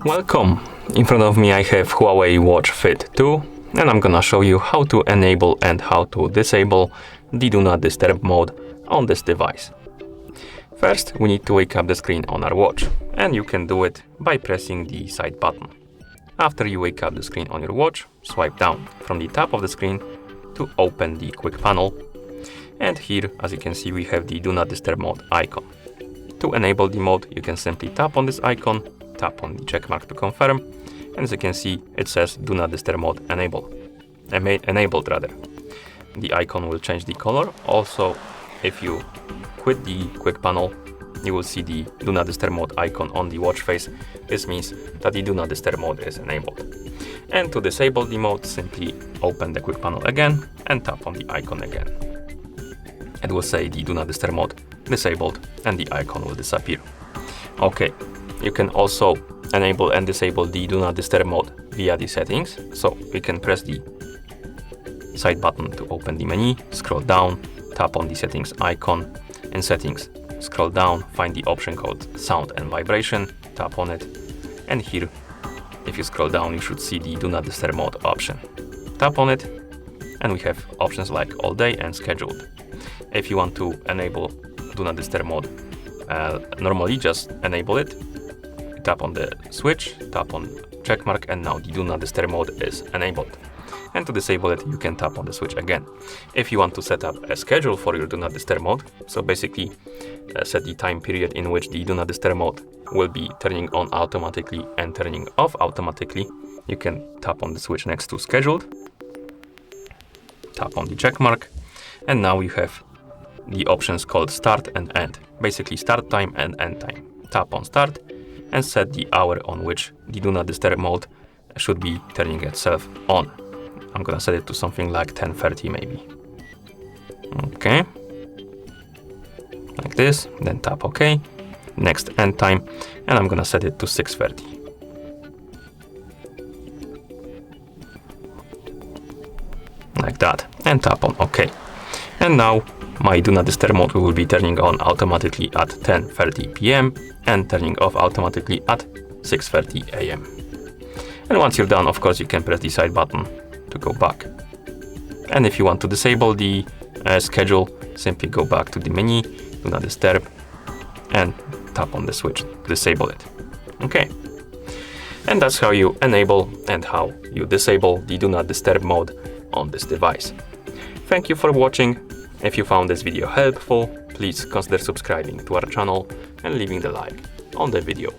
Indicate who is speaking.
Speaker 1: Welcome! In front of me I have Huawei Watch Fit 2 and I'm gonna show you how to enable and how to disable the Do Not Disturb mode on this device. First, we need to wake up the screen on our watch, and you can do it by pressing the side button. After you wake up the screen on your watch, swipe down from the top of the screen to open the quick panel. And here, as you can see, we have the Do Not Disturb mode icon. To enable the mode, you can simply tap on this icon, tap on the check mark to confirm, and as you can see, it says Do Not Disturb mode enabled. The icon will change the color. Also, if you quit the quick panel, you will see the Do Not Disturb mode icon on the watch face. This means that the Do Not Disturb mode is enabled. And to disable the mode, simply open the quick panel again and tap on the icon again. It will say the Do Not Disturb mode disabled and the icon will disappear. Okay, you can also enable and disable the Do Not Disturb mode via the settings. So you can press the side button to open the menu, scroll down, tap on the settings icon. In settings, scroll down, find the option called sound and vibration, tap on it, and here, if you scroll down, you should see the Do Not Disturb mode option. Tap on it, and we have options like all day and scheduled. If you want to enable Do Not Disturb mode, normally just enable it, tap on the switch, tap on check mark, and now the Do Not Disturb mode is enabled. And to disable it, you can tap on the switch again. If you want to set up a schedule for your Do Not Disturb mode, so basically set the time period in which the Do Not Disturb mode will be turning on automatically and turning off automatically, you can tap on the switch next to scheduled, tap on the check mark, and now you have the options called start and end. Basically start time and end time. Tap on start and set the hour on which the Do Not Disturb mode should be turning itself on. I'm gonna set it to something like 10:30 maybe. Okay. Like this, then tap OK. Next end time, and I'm gonna set it to 6:30. Like that, and tap on OK. And now my Do Not Disturb mode will be turning on automatically at 10:30 p.m. and turning off automatically at 6:30 a.m. And once you're done, of course, you can press the side button to go back. And if you want to disable the schedule, simply go back to the menu, Do Not Disturb, and tap on the switch to disable it. Okay. And that's how you enable and how you disable the Do Not Disturb mode on this device. Thank you for watching. If you found this video helpful, please consider subscribing to our channel and leaving the like on the video.